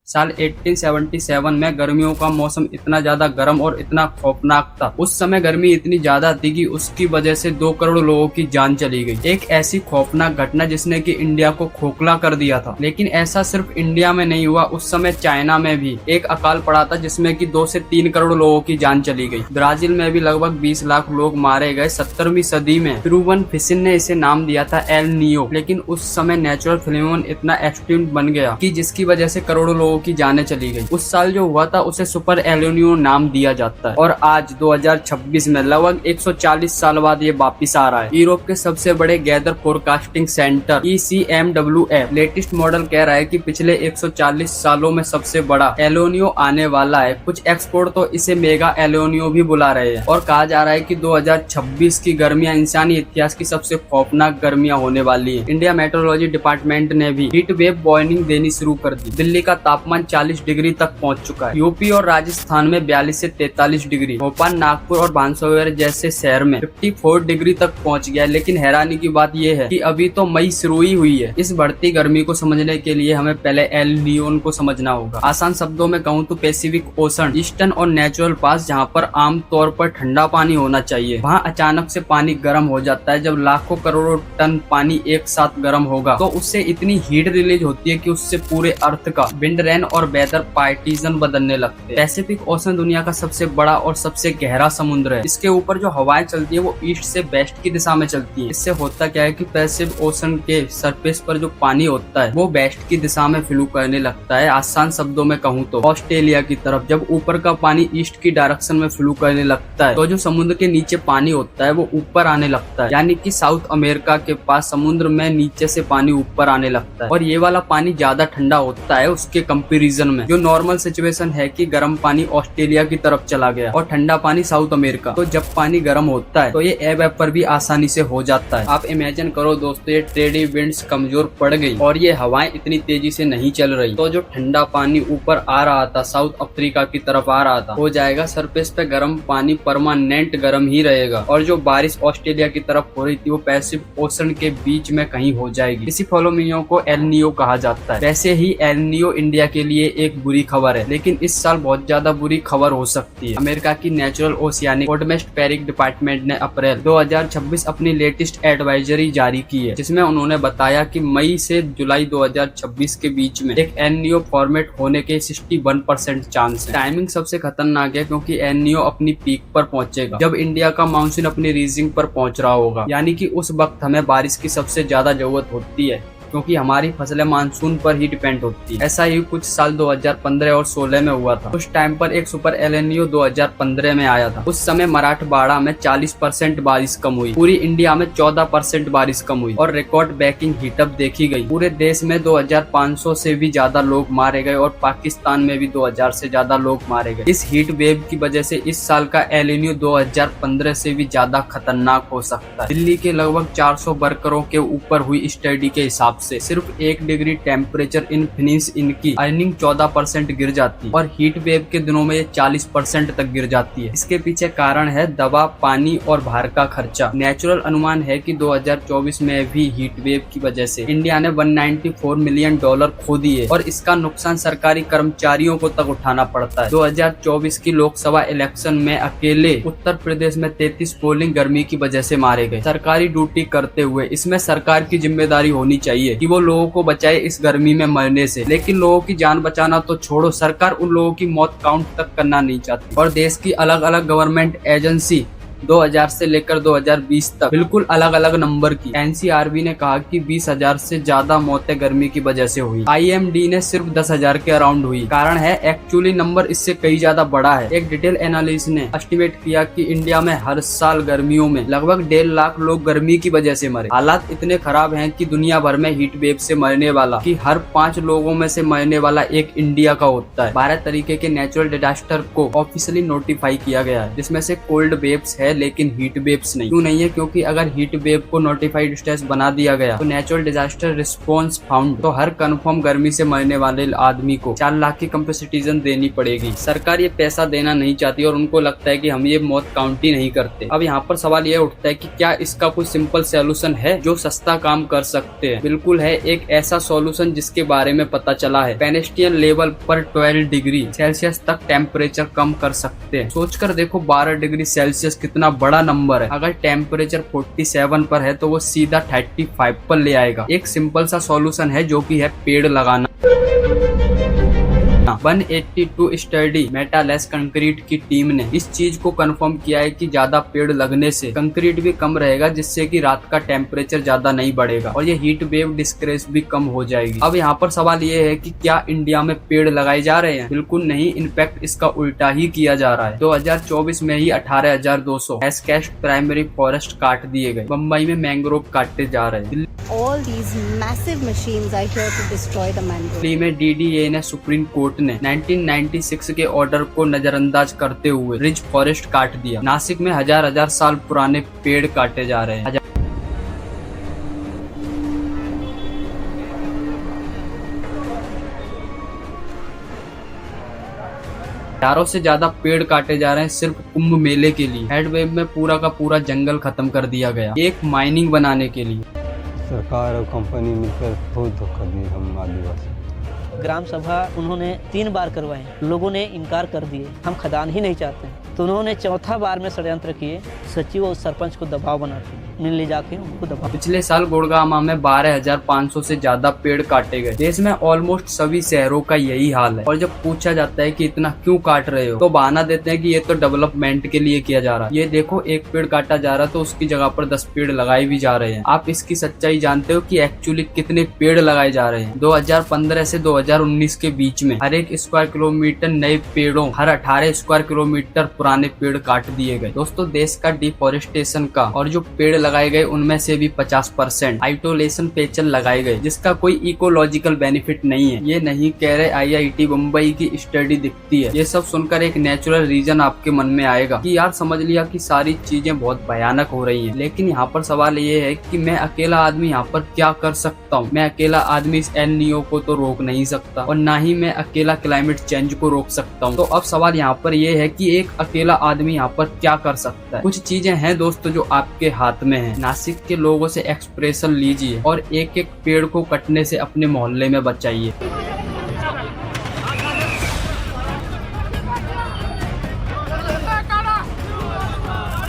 साल 1877 में गर्मियों का मौसम इतना ज्यादा गर्म और इतना खौफनाक था। उस समय गर्मी इतनी ज्यादा थी कि उसकी वजह से 2 करोड़ लोगों की जान चली गई। एक ऐसी खौफनाक घटना जिसने कि इंडिया को खोखला कर दिया था। लेकिन ऐसा सिर्फ इंडिया में नहीं हुआ, उस समय चाइना में भी एक अकाल पड़ा था जिसमें कि 2 से 3 करोड़ लोगों की जान चली गई। ब्राजील में भी लगभग 20 लाख लोग मारे गए। 17वीं सदी में फ्रूवन फिशिन ने इसे नाम दिया था एल नियो। लेकिन उस समय नेचुरल फिनोमेनन इतना एक्सट्रीम बन गया कि जिसकी वजह से करोड़ों लोगों की जानें चली गई। उस साल जो हुआ था उसे सुपर एल नियो नाम दिया जाता है। और आज 2026 में लगभग 140 साल बाद ये वापिस आ रहा है। यूरोप के सबसे बड़े gather forecasting centre ECMWF latest model कह रहा है कि पिछले 140 सालों में सबसे बड़ा एल नियो आने वाला है। कुछ एक्सपर्ट तो इसे मेगा एल नियो भी बुला रहे हैं और कहा जा रहा है कि 2026 की गर्मियां इंसानी इतिहास की सबसे खौफनाक गर्मियां होने वाली है। इंडिया मेट्रोलॉजी डिपार्टमेंट ने भी हीट वेव वार्निंग देनी शुरू कर दी। दिल्ली का तापमान 40 डिग्री तक पहुंच चुका है। यूपी और राजस्थान में 42 से 43 डिग्री, भोपाल, नागपुर और बांसवाड़ा जैसे शहर में 54 डिग्री तक पहुंच गया। लेकिन हैरानी की बात यह है कि अभी तो मई शुरू ही हुई है। इस बढ़ती गर्मी को समझने के लिए हमें पहले एल नियो को समझना होगा। आसान शब्दों में कहूँ तो पैसिफिक ओशन, ईस्टर्न और नेचुरल पास जहाँ पर आमतौर पर ठंडा पानी होना चाहिए, वहाँ अचानक से पानी गर्म हो जाता है। जब लाखों करोड़ों टन पानी एक साथ गर्म होगा तो उससे इतनी हीट रिलीज होती है कि उससे पूरे अर्थ का विंड, रेन और वेदर पैटर्न बदलने लगते हैं। पैसिफिक ओशन दुनिया का सबसे बड़ा और सबसे गहरा समुद्र है। इसके ऊपर जो हवाएं चलती है वो ईस्ट से वेस्ट की दिशा में चलती है। इससे होता क्या है कि पैसिफिक ओशन के सरफेस पर जो पानी होता है वो वेस्ट की दिशा में फ्लो करने लगता है। आसान शब्दों में कहूँ तो ऑस्ट्रेलिया की तरफ जब ऊपर का पानी ईस्ट की डायरेक्शन में फ्लो करने लगता है तो जो समुद्र के नीचे पानी होता है वो ऊपर आने लगता है। यानी कि साउथ अमेरिका के पास समुद्र में नीचे से पानी ऊपर आने लगता है और ये वाला पानी ज्यादा ठंडा होता है उसके कंपैरिजन में। जो नॉर्मल सिचुएशन है कि गर्म पानी ऑस्ट्रेलिया की तरफ चला गया और ठंडा पानी साउथ अमेरिका, तो जब पानी गर्म होता है तो ये एवेपर भी आसानी से हो जाता है। आप इमेजिन करो दोस्तों, ये ट्रेडी विंड्स कमजोर पड़ गई और ये हवाएं इतनी तेजी से नहीं चल रही तो जो ठंडा पानी ऊपर आ रहा था साउथ अफ्रीका की तरफ आ रहा था हो जाएगा सरफेस पे गर्म पानी परमानेंट गर्म ही रहेगा। और जो बारिश ऑस्ट्रेलिया की तरफ हो रही थी वो पैसिफिक ओशन के बीच में कहीं हो जाएगी। इसी फेनोमेनन को एल नियो कहा जाता है। वैसे ही एल नियो इंडिया के लिए एक बुरी खबर है, लेकिन इस साल बहुत ज्यादा बुरी खबर हो सकती है। अमेरिका की नेचुरल ओशियानिक एटमॉस्फेरिक डिपार्टमेंट ने अप्रैल 2026 अपनी लेटेस्ट एडवाइजरी जारी की है, जिसमें उन्होंने बताया कि मई से जुलाई 2026 के बीच में एक एल नियो फॉर्मेट होने के 61% चांस है। टाइमिंग सबसे खतरनाक है क्योंकि एल नियो अपनी पीक पर पहुंचेगा जब इंडिया का मानसून अपनी रीजिंग पर पहुंच रहा होगा। यानी कि उस वक्त हमें बारिश की सबसे ज्यादा जरूरत होती है क्योंकि हमारी फसलें मानसून पर ही डिपेंड होती है। ऐसा ही कुछ साल 2015 और 16 में हुआ था। उस टाइम पर एक सुपर एल नियो 2015 में आया था। उस समय मराठवाड़ा में 40% बारिश कम हुई, पूरी इंडिया में 14% बारिश कम हुई और रिकॉर्ड ब्रेकिंग हीटअप देखी गई। पूरे देश में 2500 से भी ज्यादा लोग मारे गए और पाकिस्तान में भी 2000 से ज्यादा लोग मारे गए। इस हीट वेव की वजह से इस साल का एल नियो 2015 से भी ज्यादा खतरनाक हो सकता है। दिल्ली के लगभग 400 वर्करों के ऊपर हुई स्टडी के हिसाब से सिर्फ 1 डिग्री टेम्परेचर इन फिनिश इनकी अर्निंग 14% गिर जाती है और हीट वेव के दिनों में ये 40% तक गिर जाती है। इसके पीछे कारण है दवा, पानी और बाहर का खर्चा। नेचुरल अनुमान है कि 2024 में भी हीट वेव की वजह से इंडिया ने $194 मिलियन खो दिए और इसका नुकसान सरकारी कर्मचारियों को तक उठाना पड़ता है। 2024 की लोकसभा इलेक्शन में अकेले उत्तर प्रदेश में 33 पोलिंग गर्मी की वजह से मारे गए सरकारी ड्यूटी करते हुए। इसमें सरकार की जिम्मेदारी होनी चाहिए कि वो लोगों को बचाए इस गर्मी में मरने से, लेकिन लोगों की जान बचाना तो छोड़ो, सरकार उन लोगों की मौत काउंट तक करना नहीं चाहती। और देश की अलग अलग गवर्नमेंट एजेंसी 2000 से लेकर 2020 तक बिल्कुल अलग अलग नंबर की। एनसीआरबी ने कहा कि 20,000 से ज्यादा मौतें गर्मी की वजह से हुई। आईएमडी ने सिर्फ 10,000 के अराउंड हुई। कारण है एक्चुअली नंबर इससे कई ज्यादा बड़ा है। एक डिटेल एनालिस्ट ने एस्टिमेट किया कि इंडिया में हर साल गर्मियों में लगभग 1.5 लाख लोग गर्मी की वजह से मरे। हालात इतने खराब हैं कि दुनिया भर में हीट वेव से मरने वाला कि हर 5 लोगों में से मरने वाला एक इंडिया का होता है। 12 तरीके के नेचुरल डिजास्टर को ऑफिशियली नोटिफाई किया गया है, जिसमें से कोल्ड वेव्स है, लेकिन हीट वेव्स नहीं। क्यों नहीं है? क्योंकि अगर हीट वेव को नोटिफाइड स्टेटस बना दिया गया तो नेचुरल डिजास्टर रिस्पॉन्स फाउंड, तो हर कंफर्म गर्मी से मरने वाले आदमी को 4 लाख की कंपनसेशन देनी पड़ेगी। सरकार ये पैसा देना नहीं चाहती और उनको लगता है कि हम ये मौत काउंट ही नहीं करते। अब यहाँ पर सवाल ये उठता है कि क्या इसका कोई सिंपल सोल्यूशन है जो सस्ता काम कर सकते हैं? बिल्कुल है, एक ऐसा सोल्यूशन जिसके बारे में पता चला है। पेनिस्टियन लेवल पर 12 डिग्री सेल्सियस तक टेम्परेचर कम कर सकते हैं। सोचकर देखो 12 डिग्री सेल्सियस कितना बड़ा नंबर है। अगर टेम्परेचर 47 पर है तो वो सीधा 35 पर ले आएगा। एक सिंपल सा सॉल्यूशन है जो कि है पेड़ लगाना। 182 स्टडी मेटालेस कंक्रीट की टीम ने इस चीज को कंफर्म किया है कि ज्यादा पेड़ लगने से कंक्रीट भी कम रहेगा, जिससे कि रात का टेम्परेचर ज्यादा नहीं बढ़ेगा और ये हीट वेव डिस्क्रेस भी कम हो जाएगी। अब यहाँ पर सवाल ये है कि क्या इंडिया में पेड़ लगाए जा रहे हैं? बिल्कुल नहीं, इनफैक्ट इसका उल्टा ही किया जा रहा है। 2024 में ही 18,200 एस्केस्ट प्राइमरी फॉरेस्ट काट दिए गए। मुंबई में मैंग्रोव काटे जा रहे हैं। All these massive machines are here to destroy the mangrove. Delhi में DDA ने सुप्रीम कोर्ट ने 1996 के ऑर्डर को नजरअंदाज करते हुए रिज फॉरेस्ट काट दिया। नासिक में हजार साल पुराने पेड़ काटे जा रहे हैं। हजारों से ज्यादा पेड़ काटे जा रहे हैं सिर्फ कुंभ मेले के लिए। हेडवेव में पूरा का पूरा जंगल खत्म कर दिया गया एक माइनिंग बनाने के लिए। सरकार और कंपनी मिलकर बहुत धोखा दी हम आदिवासी। ग्राम सभा उन्होंने 3 बार करवाए, लोगों ने इनकार कर दिए, हम खदान ही नहीं चाहते। तो उन्होंने चौथा बार में षड्यंत्र किए, सचिव और सरपंच को दबाव बनाते ले जाके उनको दबाव। पिछले साल गुड़गांव में 12,500 से ज्यादा पेड़ काटे गए। देश में ऑलमोस्ट सभी शहरों का यही हाल है और जब पूछा जाता है कि इतना क्यों काट रहे हो तो बहाना देते हैं कि ये तो डेवलपमेंट के लिए किया जा रहा है। ये देखो, एक पेड़ काटा जा रहा है तो उसकी जगह पर 10 पेड़ लगाए भी जा रहे हैं। आप इसकी सच्चाई जानते हो कि एक्चुअली कितने पेड़ लगाए जा रहे हैं? 2015 से 2019 के बीच में हर एक स्क्वायर किलोमीटर नए पेड़ों, हर 18 स्क्वायर किलोमीटर पुराने पेड़ काट दिए गए। दोस्तों, देश का डिफोरेस्टेशन का और जो पेड़ लगाए गए उनमें से भी 50% आइसोलेशन पेचल लगाए गए, जिसका कोई इकोलॉजिकल बेनिफिट नहीं है। ये नहीं कह रहे, IIT मुंबई की स्टडी दिखती है। ये सब सुनकर एक नेचुरल रीजन आपके मन में आएगा कि यार समझ लिया कि सारी चीजें बहुत भयानक हो रही हैं। लेकिन यहाँ पर सवाल ये है कि मैं अकेला आदमी यहाँ पर क्या कर सकता हूँ? मैं अकेला आदमी इस एल नियो को तो रोक नहीं सकता और ना ही मैं अकेला क्लाइमेट चेंज को रोक सकता हूँ। तो अब सवाल यहाँ पर ये है कि एक अकेला आदमी यहाँ पर क्या कर सकता है? कुछ चीजें हैं दोस्तों जो आपके हाथ में है। नासिक के लोगों से एक्सप्रेशन लीजिए और एक एक पेड़ को कटने से अपने मोहल्ले में बचाइए।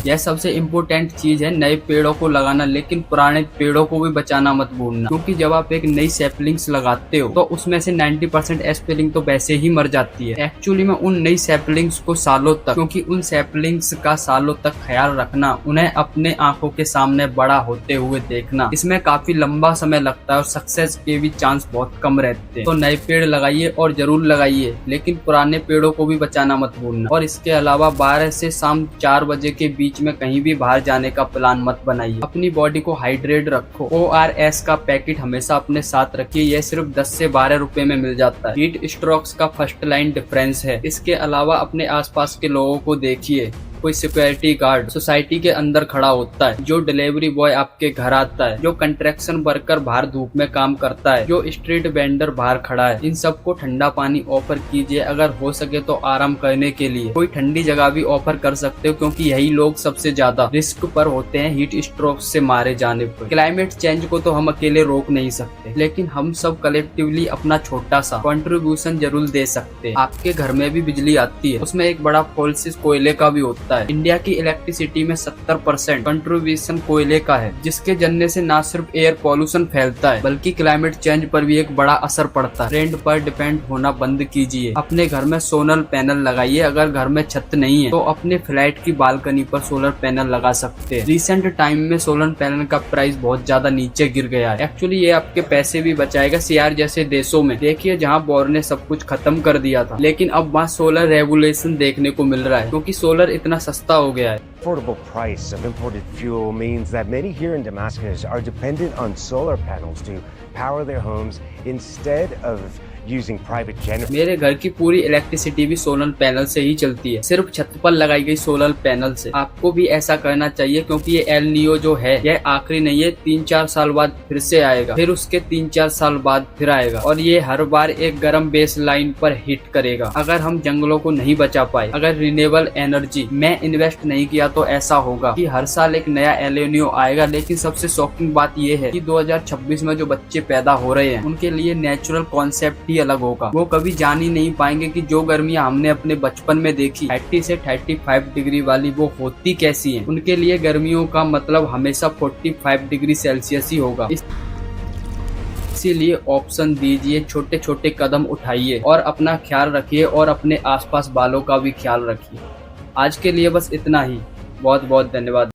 यह सबसे इम्पोर्टेंट चीज है, नए पेड़ों को लगाना, लेकिन पुराने पेड़ों को भी बचाना मत भूलना। क्योंकि जब आप एक नई सैपलिंग्स लगाते हो तो उसमें से 90% सैपलिंग तो वैसे ही मर जाती है। एक्चुअली में उन नई सैपलिंग्स को सालों तक, क्योंकि उन सैपलिंग्स का सालों तक ख्याल रखना, उन्हें अपने आंखों के सामने बड़ा होते हुए देखना, इसमें काफी लंबा समय लगता है और सक्सेस के भी चांस बहुत कम रहते हैं। तो नए पेड़ लगाइए और जरूर लगाइए, लेकिन पुराने पेड़ों को भी बचाना मत भूलना। और इसके अलावा 12 से शाम 4 बजे के बीच में कहीं भी बाहर जाने का प्लान मत बनाइए। अपनी बॉडी को हाइड्रेट रखो। ORS का पैकेट हमेशा अपने साथ रखिए। यह सिर्फ 10 से 12 रुपए में मिल जाता है। हीट स्ट्रोक्स का फर्स्ट लाइन डिफरेंस है। इसके अलावा अपने आसपास के लोगों को देखिए। कोई सिक्योरिटी गार्ड सोसाइटी के अंदर खड़ा होता है, जो डिलीवरी बॉय आपके घर आता है, जो कंस्ट्रक्शन वर्कर बाहर धूप में काम करता है, जो स्ट्रीट वेंडर बाहर खड़ा है, इन सबको ठंडा पानी ऑफर कीजिए। अगर हो सके तो आराम करने के लिए कोई ठंडी जगह भी ऑफर कर सकते हो, क्योंकि यही लोग सबसे ज्यादा रिस्क पर होते हैं हीट स्ट्रोक से मारे जाने पर। क्लाइमेट चेंज को तो हम अकेले रोक नहीं सकते, लेकिन हम सब कलेक्टिवली अपना छोटा सा कंट्रीब्यूशन जरूर दे सकते हैं। आपके घर में भी बिजली आती है, उसमें एक बड़ा फोर्सेस कोयले का भी होता है। इंडिया की इलेक्ट्रिसिटी में 70% कंट्रीब्यूशन कोयले का है, जिसके जलने से न सिर्फ एयर पॉल्यूशन फैलता है बल्कि क्लाइमेट चेंज पर भी एक बड़ा असर पड़ता है। ट्रेंड पर डिपेंड होना बंद कीजिए। अपने घर में सोलर पैनल लगाइए। अगर घर में छत नहीं है तो अपने फ्लैट की बालकनी पर सोलर पैनल लगा सकते हैं। रिसेंट टाइम में सोलर पैनल का प्राइस बहुत ज्यादा नीचे गिर गया है। एक्चुअली ये आपके पैसे भी बचाएगा। CR जैसे देशों में देखिए, जहाँ बोर ने सब कुछ खत्म कर दिया था, लेकिन अब वहाँ सोलर रेगुलेशन देखने को मिल रहा है, क्योंकि सोलर इतना सस्ता हो गया है। Affordable price of imported fuel means that many here in Damascus are dependent on solar panels to power their homes instead of using private generators. मेरे घर की पूरी इलेक्ट्रिसिटी भी सोलर पैनल से ही चलती है, सिर्फ छत पर लगाई गई सोलर पैनल से। आपको भी ऐसा करना चाहिए, क्योंकि ये एल नियो जो है यह आखिरी नहीं है, 3-4 साल बाद फिर से आएगा, फिर उसके 3-4 साल बाद फिर आएगा, और ये हर बार एक गर्म बेस लाइन पर हिट करेगा। अगर हम जंगलों को नहीं बचा पाए, अगर रिन्यूएबल एनर्जी में इन्वेस्ट नहीं किया, तो ऐसा होगा कि हर साल एक नया एल नियो आएगा। लेकिन सबसे शॉकिंग बात यह है कि 2026 में जो बच्चे पैदा हो रहे हैं उनके लिए नेचुरल कॉन्सेप्ट ही अलग होगा। वो कभी जान ही नहीं पाएंगे कि जो गर्मियां हमने अपने बचपन में देखी 30 से 35 डिग्री वाली, वो होती कैसी हैं। उनके लिए गर्मियों का मतलब हमेशा 45 डिग्री सेल्सियस ही होगा। इसीलिए ऑप्शन दीजिए, छोटे छोटे कदम उठाइए और अपना ख्याल रखिए, और अपने आसपास वालों का भी ख्याल रखिए। आज के लिए बस इतना ही। बहुत बहुत धन्यवाद।